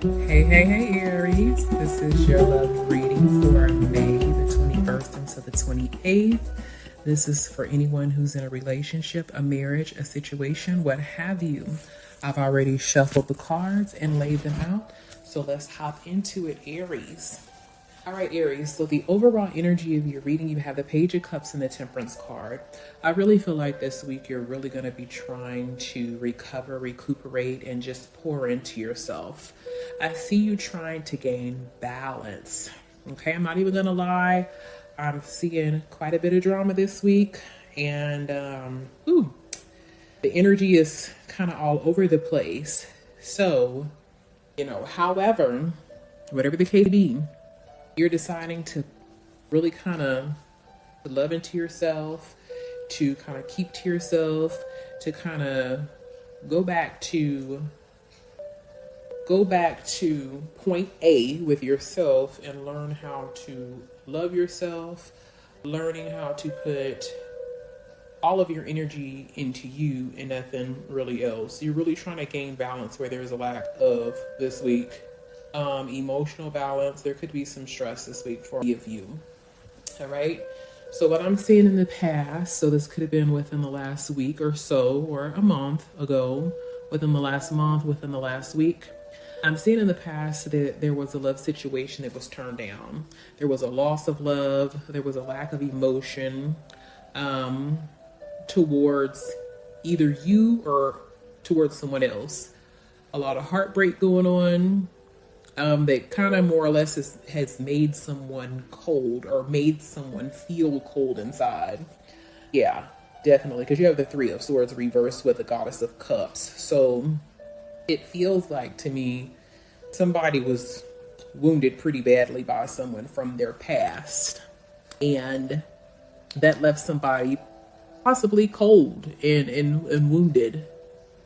Hey, Aries. This is your love reading for May the 21st until the 28th. This is for anyone who's in a relationship, a marriage, a situation, what have you. I've already shuffled the cards and laid them out. So let's hop into it, Aries. All right, Aries. So the overall energy of your reading, you have the Page of Cups and the Temperance card. I really feel like this week you're really going to be trying to recover, recuperate, and just pour into yourself. I see you trying to gain balance. Okay, I'm not even going to lie. I'm seeing quite a bit of drama this week, and the energy is kind of all over the place. So, however, whatever the case be, you're deciding to really kind of love into yourself, to kind of keep to yourself, to kind of go back to point A with yourself and learn how to love yourself, learning how to put all of your energy into you and nothing really else. You're really trying to gain balance where there's a lack of this week. Emotional balance. There could be some stress this week for any of you. All right. So what I'm seeing in the past, so this could have been within the last week or so, or a month ago, within the last month, within the last week. I'm seeing in the past that there was a love situation that was turned down. There was a loss of love. There was a lack of emotion towards either you or towards someone else. A lot of heartbreak going on. That kind of more or less has made someone cold or made someone feel cold inside. Yeah, definitely. Because you have the Three of Swords reversed with the Goddess of Cups. So it feels like to me somebody was wounded pretty badly by someone from their past. And that left somebody possibly cold and wounded.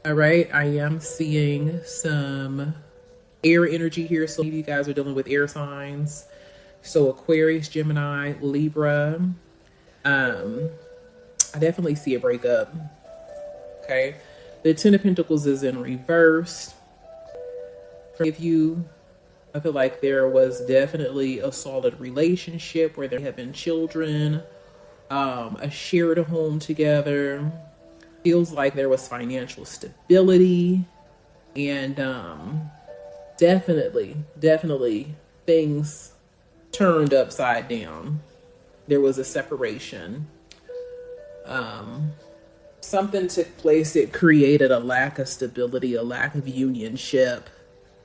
All right. I am seeing some air energy here. So maybe you guys are dealing with air signs. So Aquarius, Gemini, Libra. I definitely see a breakup. Okay. The Ten of Pentacles is in reverse. For you, I feel like there was definitely a solid relationship where there have been children, a shared home together. Feels like there was financial stability, and definitely things turned upside down. There was a separation. Something took place that created a lack of stability, a lack of unionship,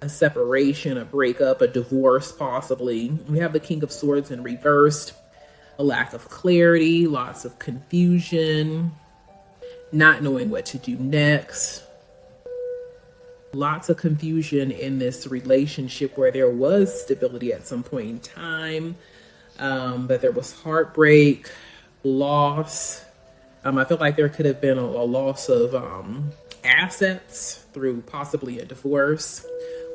a separation, a breakup, a divorce possibly. We have the King of Swords in reversed, a lack of clarity, lots of confusion, not knowing what to do next. Lots of confusion in this relationship where there was stability at some point in time, but there was heartbreak, loss. I feel like there could have been a loss of assets through possibly a divorce.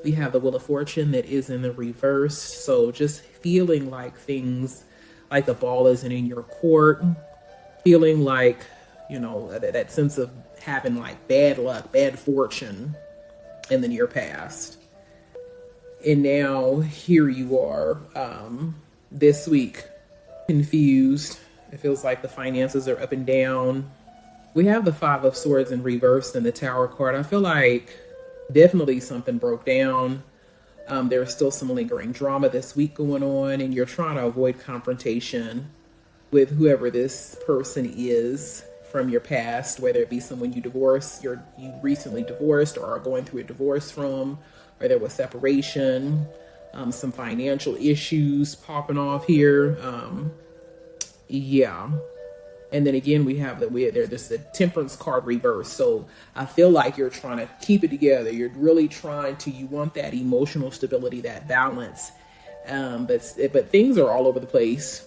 We have the Wheel of Fortune that is in the reverse. So just feeling like things, like the ball isn't in your court, feeling like, that sense of having like bad luck, bad fortune in the near past. And now here you are this week, confused. It feels like the finances are up and down. We have the Five of Swords in reverse and the Tower card. I feel like definitely something broke down. There's still some lingering drama this week going on, and you're trying to avoid confrontation with whoever this person is from your past, whether it be someone you recently divorced or are going through a divorce from, or there was separation, some financial issues popping off here. Yeah. And then again, there's the Temperance card reverse. So I feel like you're trying to keep it together. You're really you want that emotional stability, that balance. But things are all over the place.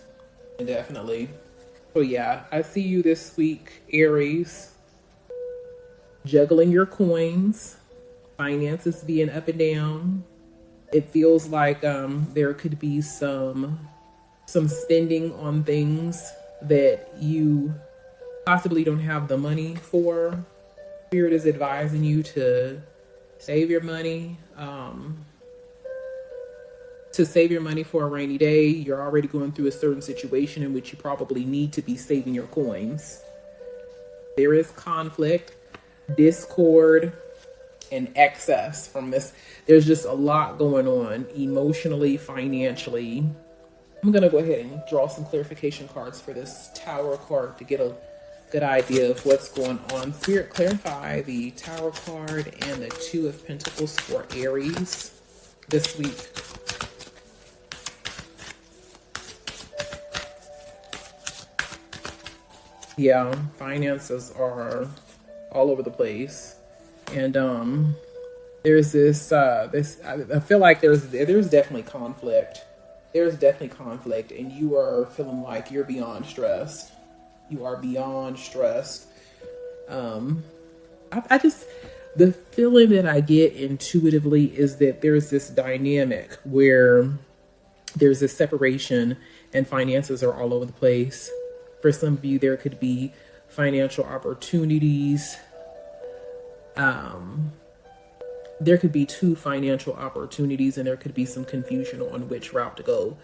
Definitely. So yeah, I see you this week, Aries, juggling your coins, finances being up and down. It feels like there could be some spending on things that you possibly don't have the money for. Spirit is advising you to save your money, to save your money for a rainy day. You're already going through a certain situation in which you probably need to be saving your coins. There is conflict, discord, and excess from this. There's just a lot going on emotionally, financially. I'm going to go ahead and draw some clarification cards for this Tower card to get a good idea of what's going on. Spirit, clarify the Tower card and the Two of Pentacles for Aries this week. Yeah, finances are all over the place. And there's this I feel like there's definitely conflict. There's definitely conflict, and you are feeling like you're beyond stressed. You are beyond stressed. I just, the feeling that I get intuitively is that there's this dynamic where there's this separation and finances are all over the place. For some of you, there could be financial opportunities. There could be two financial opportunities, and there could be some confusion on which route to go.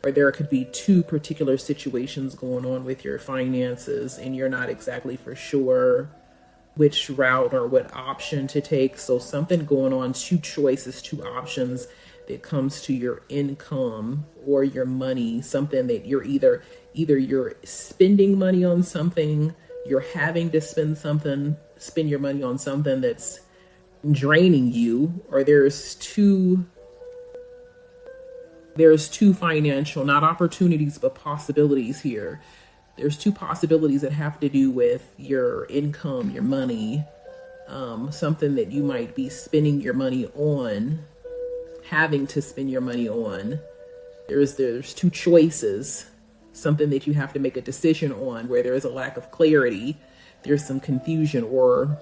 Or there could be two particular situations going on with your finances, and you're not exactly for sure which route or what option to take. So something going on, two choices, two options that comes to your income or your money, something that you're either you're spending money on something, you're having to spend your money on something that's draining you, or there's two financial, not opportunities, but possibilities here. There's two possibilities that have to do with your income, your money, something that you might be spending your money on, having to spend your money on. There's two choices, something that you have to make a decision on where there is a lack of clarity. There's some confusion or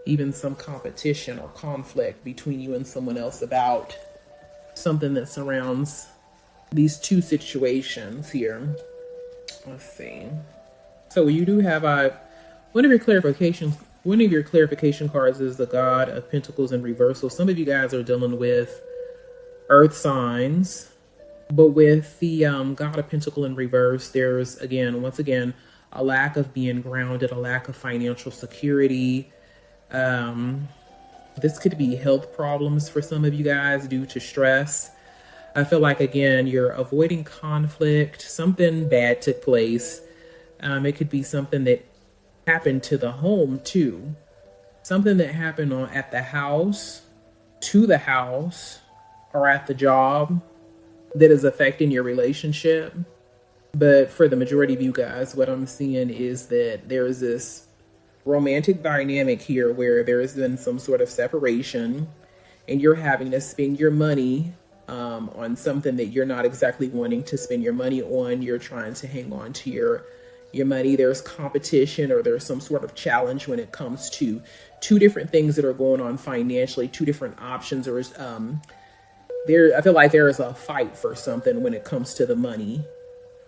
even some competition or conflict between you and someone else about something that surrounds these two situations here. Let's see. So you do have one of your clarification cards is the God of Pentacles in reverse. So some of you guys are dealing with earth signs, but with the God of Pentacle in reverse, there's once again a lack of being grounded, a lack of financial security. This could be health problems for some of you guys due to stress. I feel like, again, you're avoiding conflict. Something bad took place. It could be something that happened to the home too. Something that happened at the house, to the house, or at the job that is affecting your relationship. But for the majority of you guys, what I'm seeing is that there's this romantic dynamic here where there has been some sort of separation and you're having to spend your money on something that you're not exactly wanting to spend your money on. You're trying to hang on to your money. There's competition or there's some sort of challenge when it comes to two different things that are going on financially, two different options, or I feel like there is a fight for something when it comes to the money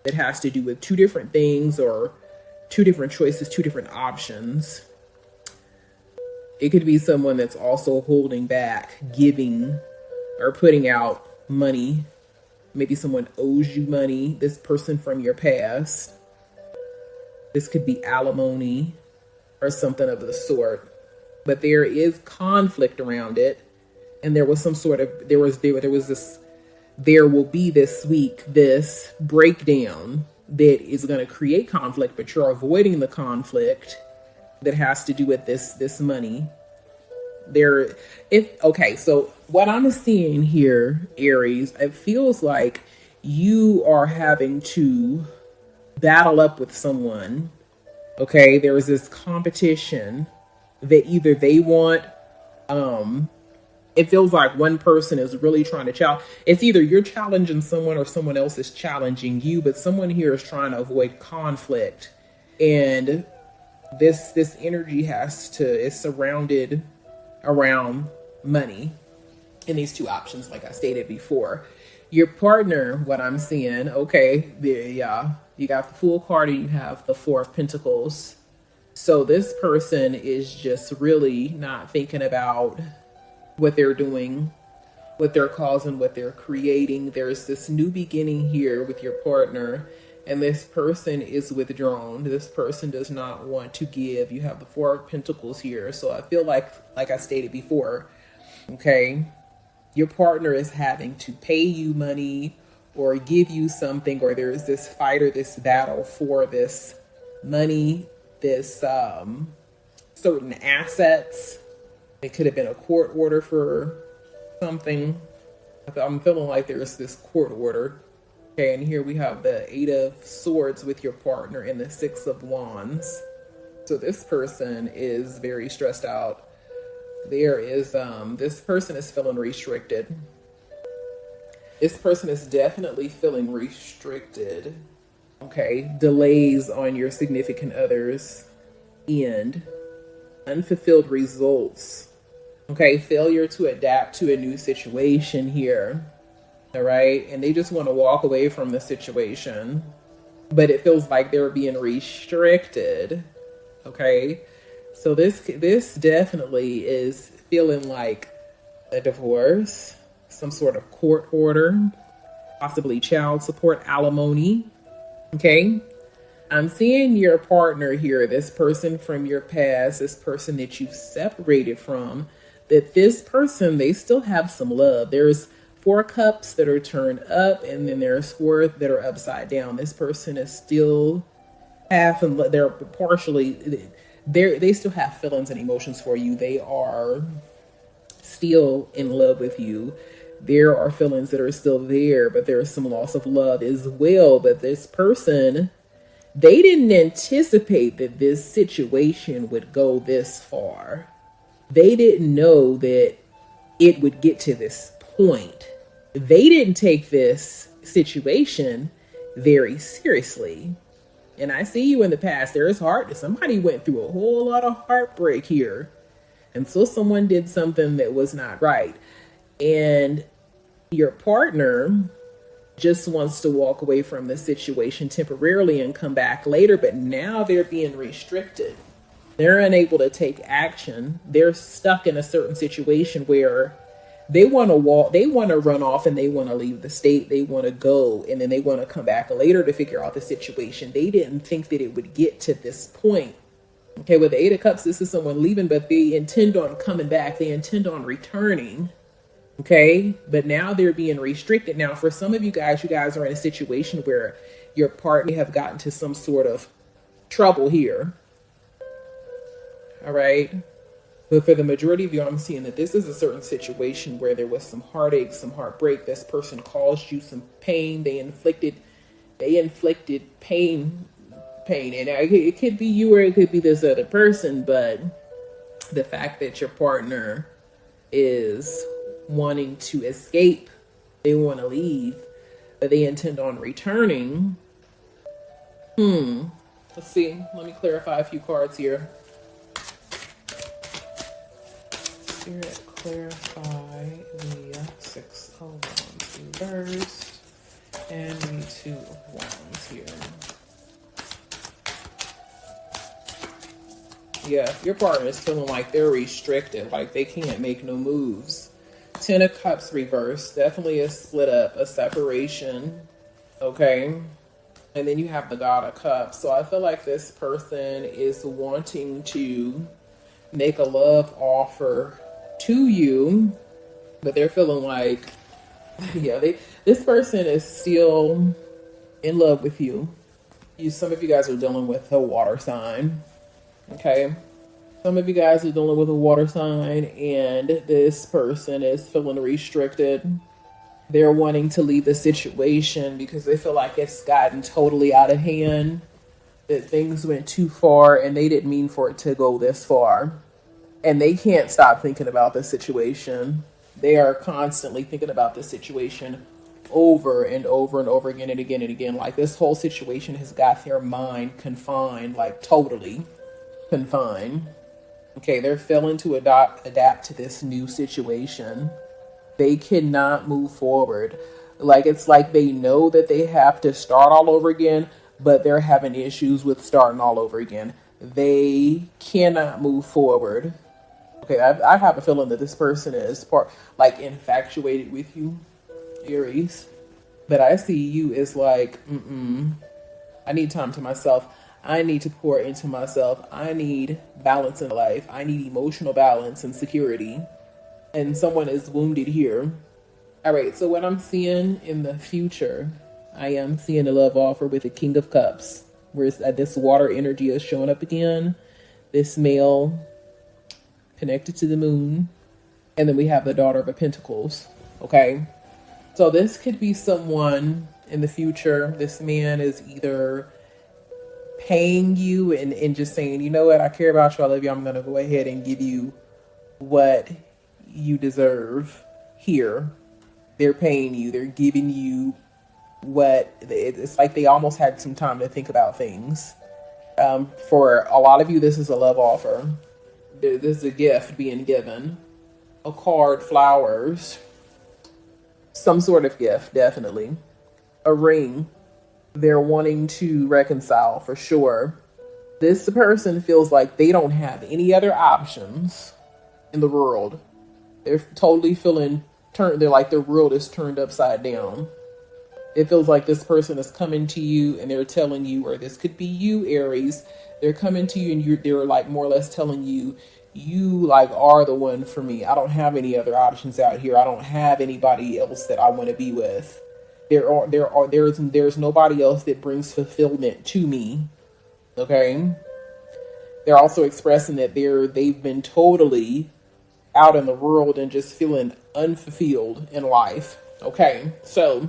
that has to do with two different things or two different choices, two different options. It could be someone that's also holding back, giving or putting out money. Maybe someone owes you money, this person from your past. This could be alimony or something of the sort. But there is conflict around it. And there was some sort of, there will be this week, this breakdown that is going to create conflict, but you're avoiding the conflict that has to do with this money. So what I'm seeing here, Aries, it feels like you are having to battle up with someone. Okay, there is this competition that either they want, it feels like one person is really trying to challenge. It's either you're challenging someone or someone else is challenging you, but someone here is trying to avoid conflict. And this energy is surrounded around money in these two options, like I stated before. Your partner, what I'm seeing, okay, you got the Fool card and you have the Four of Pentacles. So this person is just really not thinking about what they're doing what they're causing, what they're creating. There's this new beginning here with your partner, and this person is withdrawn. This person does not want to give. You have the Four of Pentacles here. So I feel like I stated before, okay, your partner is having to pay you money or give you something, or there's this fight or this battle for this money, this certain assets. It could have been a court order for something. I'm feeling like there's this court order. Okay, and here we have the Eight of Swords with your partner and the Six of Wands. So this person is very stressed out. There is, this person is feeling restricted. This person is definitely feeling restricted. Okay, delays on your significant other's end. Unfulfilled results. Okay, failure to adapt to a new situation here. All right, and they just want to walk away from the situation, but it feels like they're being restricted. Okay, so this definitely is feeling like a divorce, some sort of court order, possibly child support, alimony. Okay, I'm seeing your partner here, this person from your past, this person that you've separated from, that this person, they still have some love. There's 4 cups that are turned up, and then there's 4 that are upside down. This person is still they're partially, they still have feelings and emotions for you. They are still in love with you. There are feelings that are still there, but there's some loss of love as well. But this person, they didn't anticipate that this situation would go this far. They didn't know that it would get to this point. They didn't take this situation very seriously. And I see you in the past. There is heart. Somebody went through a whole lot of heartbreak here. And so someone did something that was not right. And your partner just wants to walk away from the situation temporarily and come back later. But now they're being restricted. They're unable to take action. They're stuck in a certain situation where they want to walk, they want to run off, and they want to leave the state. They want to go, and then they want to come back later to figure out the situation. They didn't think that it would get to this point. Okay, with the Eight of Cups, this is someone leaving, but they intend on coming back. They intend on returning. Okay, but now they're being restricted. Now, for some of you guys are in a situation where your partner have gotten to some sort of trouble here. All right. But for the majority of you, I'm seeing that this is a certain situation where there was some heartache, some heartbreak. This person caused you some pain. They inflicted pain. And it could be you or it could be this other person. But the fact that your partner is wanting to escape, they want to leave, but they intend on returning. Let's see. Let me clarify a few cards here. Spirit, clarify the Six of Wands reversed and the Two of Wands here. Yeah, your partner is feeling like they're restricted, like they can't make no moves. 10 of Cups reversed, definitely a split up, a separation, okay? And then you have the God of Cups. So I feel like this person is wanting to make a love offer to you, but they're feeling like, yeah, this person is still in love with you. Some of you guys are dealing with a water sign. Okay. Some of you guys are dealing with a water sign, and this person is feeling restricted. They're wanting to leave the situation because they feel like it's gotten totally out of hand, that things went too far and they didn't mean for it to go this far. And they can't stop thinking about the situation. They are constantly thinking about the situation over and over and over again and again and again. Like this whole situation has got their mind confined, like totally confined. Okay, they're failing to adapt to this new situation. They cannot move forward. Like it's like they know that they have to start all over again, but they're having issues with starting all over again. They cannot move forward. Okay, I have a feeling that this person is like infatuated with you, Aries. But I see you as like, I need time to myself. I need to pour into myself. I need balance in life. I need emotional balance and security. And someone is wounded here. All right, so what I'm seeing in the future, I am seeing a love offer with a King of Cups, where this water energy is showing up again. This male connected to the moon. And then we have the Daughter of Pentacles. Okay. So this could be someone in the future. This man is either paying you and just saying, you know what, I care about you, I love you, I'm going to go ahead and give you what you deserve here. They're paying you. They're giving you what, it's like they almost had some time to think about things. For a lot of you, this is a love offer. This is a gift being given. A card, flowers, some sort of gift, definitely. A ring. They're wanting to reconcile for sure. This person feels like they don't have any other options in the world. They're totally feeling they're like their world is turned upside down. It feels like this person is coming to you and they're telling you, or this could be you, Aries. They're coming to you and they're like more or less telling you, you like are the one for me. I don't have any other options out here. I don't have anybody else that I want to be with. There's nobody else that brings fulfillment to me. Okay. They're also expressing that they've been totally out in the world and just feeling unfulfilled in life. Okay. So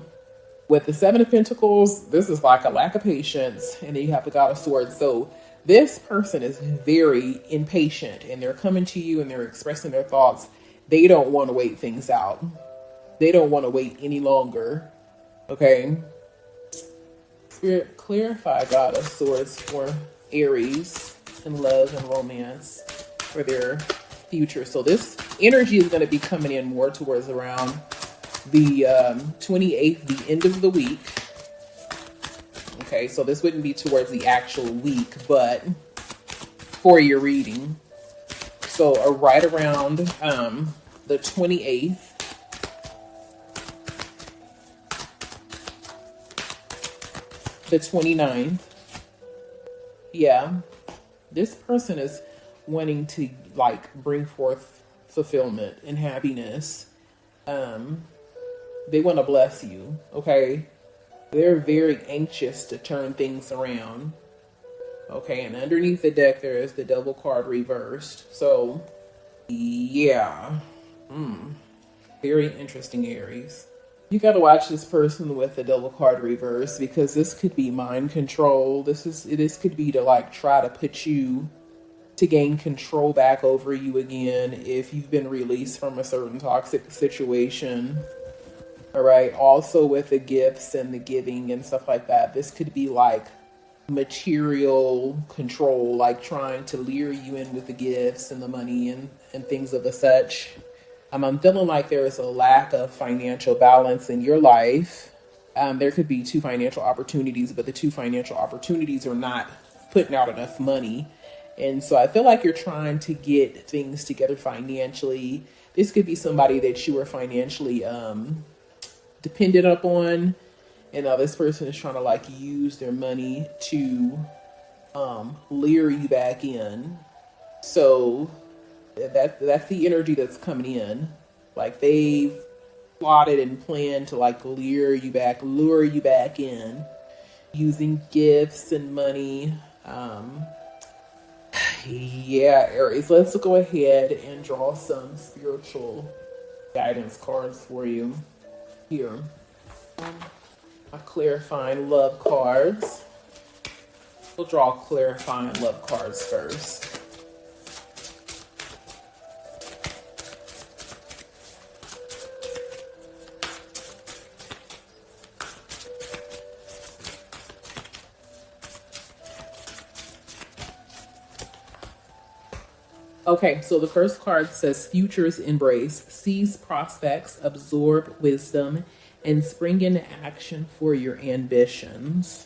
with the Seven of Pentacles, this is like a lack of patience, and then you have the God of Swords. So this person is very impatient and they're coming to you and they're expressing their thoughts. They don't want to wait things out. They don't want to wait any longer. Okay. Spirit, clarify God of Swords for Aries in love and romance for their future. So this energy is going to be coming in more towards around the 28th, the end of the week. Okay, so this wouldn't be towards the actual week, but for your reading. So right around the 28th. The 29th. Yeah. This person is wanting to like bring forth fulfillment and happiness. They want to bless you. Okay. They're very anxious to turn things around. Okay. And underneath the deck, there is the Devil card reversed. So yeah. Very interesting, Aries. You got to watch this person with the Devil card reverse, because this could be mind control. This could be to like try to put you to gain control back over you again if you've been released from a certain toxic situation. All right. Also with the gifts and the giving and stuff like that, this could be like material control, like trying to lure you in with the gifts and the money and things of the such. I'm feeling like there is a lack of financial balance in your life. There could be two financial opportunities, but the two financial opportunities are not putting out enough money. And so I feel like you're trying to get things together financially. This could be somebody that you are financially dependent upon. And now this person is trying to like use their money to lure you back in. So that's the energy that's coming in. Like they've plotted and planned to like lure you back in using gifts and money. Yeah, Aries, let's go ahead and draw some spiritual guidance cards for you here. A clarifying love cards. We'll draw clarifying love cards first. Okay, so the first card says futures embrace, seize prospects, absorb wisdom, and spring into action for your ambitions.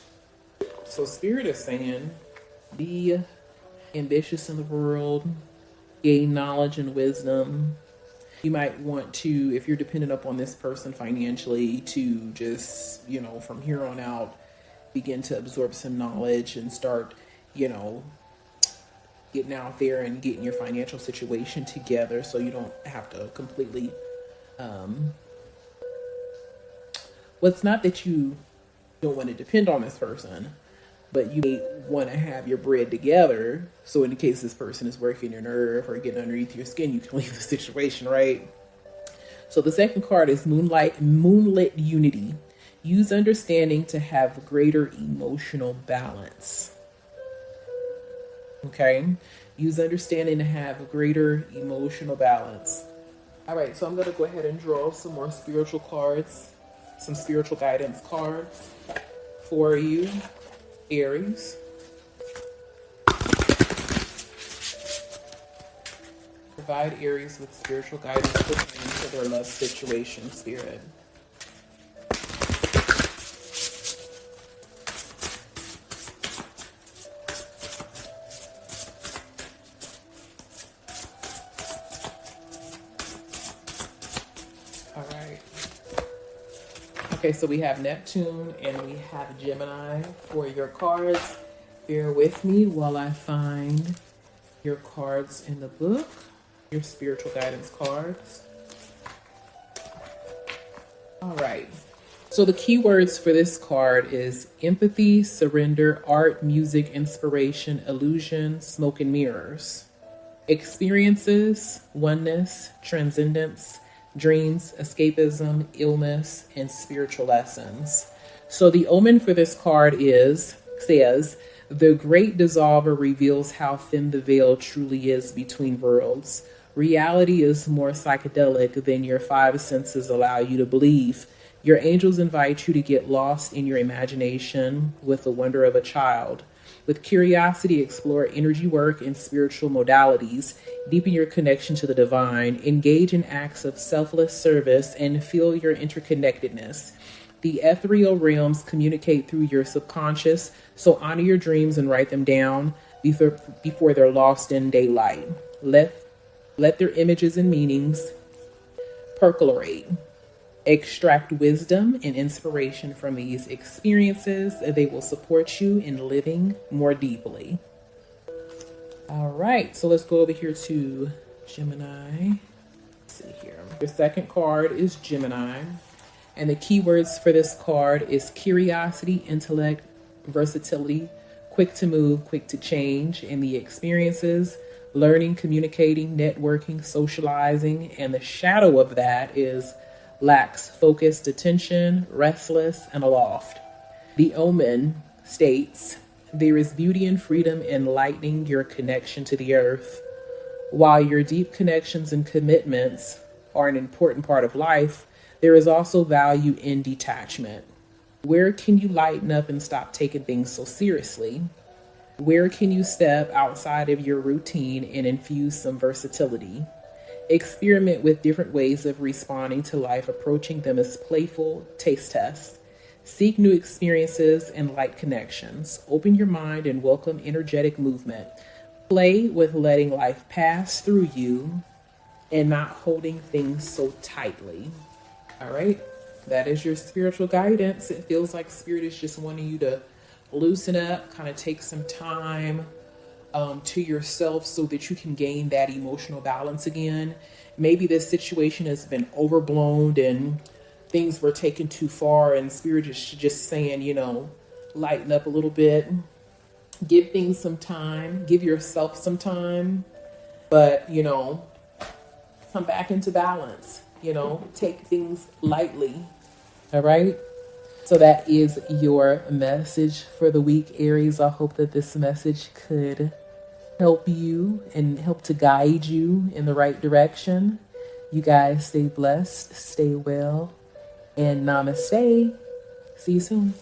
So Spirit is saying, be ambitious in the world, gain knowledge and wisdom. You might want to, if you're dependent upon this person financially, to just, from here on out, begin to absorb some knowledge and start, getting out there and getting your financial situation together so you don't have to completely, well, it's not that you don't want to depend on this person, but you may want to have your bread together. So in the case this person is working your nerve or getting underneath your skin, you can leave the situation, right? So the second card is Moonlit Unity. Use understanding to have greater emotional balance. Okay? Use understanding to have greater emotional balance. All right, so I'm going to go ahead and draw some more spiritual cards, some spiritual guidance cards for you, Aries. Provide Aries with spiritual guidance pertaining to their love situation, Spirit. All right. Okay, so we have Neptune and we have Gemini for your cards. Bear with me while I find your cards in the book, your spiritual guidance cards. All right. So the keywords for this card is empathy, surrender, art, music, inspiration, illusion, smoke and mirrors. Experiences, oneness, transcendence, dreams, escapism, illness, and spiritual lessons. So the omen for this card says, the great dissolver reveals how thin the veil truly is between worlds. Reality is more psychedelic than your five senses allow you to believe. Your angels invite you to get lost in your imagination with the wonder of a child. With curiosity, explore energy work and spiritual modalities. Deepen your connection to the divine. Engage in acts of selfless service and feel your interconnectedness. The ethereal realms communicate through your subconscious, so honor your dreams and write them down before they're lost in daylight. Let their images and meanings percolate. Extract wisdom and inspiration from these experiences. They will support you in living more deeply. All right, so let's go over here to Gemini. Let's see here. Your second card is Gemini. And the keywords for this card is curiosity, intellect, versatility, quick to move, quick to change. And the experiences, learning, communicating, networking, socializing. And the shadow of that is lacks focused attention, restless, and aloft. The omen states, there is beauty and freedom in lightening your connection to the earth. While your deep connections and commitments are an important part of life, there is also value in detachment. Where can you lighten up and stop taking things so seriously? Where can you step outside of your routine and infuse some versatility? Experiment with different ways of responding to life, approaching them as playful taste tests. Seek new experiences and light connections. Open your mind and welcome energetic movement. Play with letting life pass through you and not holding things so tightly. All right, that is your spiritual guidance. It feels like Spirit is just wanting you to loosen up, kind of take some time to yourself so that you can gain that emotional balance again. Maybe this situation has been overblown and things were taken too far, and Spirit is just saying, lighten up a little bit, give things some time, give yourself some time, but, come back into balance. Take things lightly. All right. So that is your message for the week, Aries. I hope that this message could help you and help to guide you in the right direction. You guys stay blessed, stay well, and namaste. See you soon.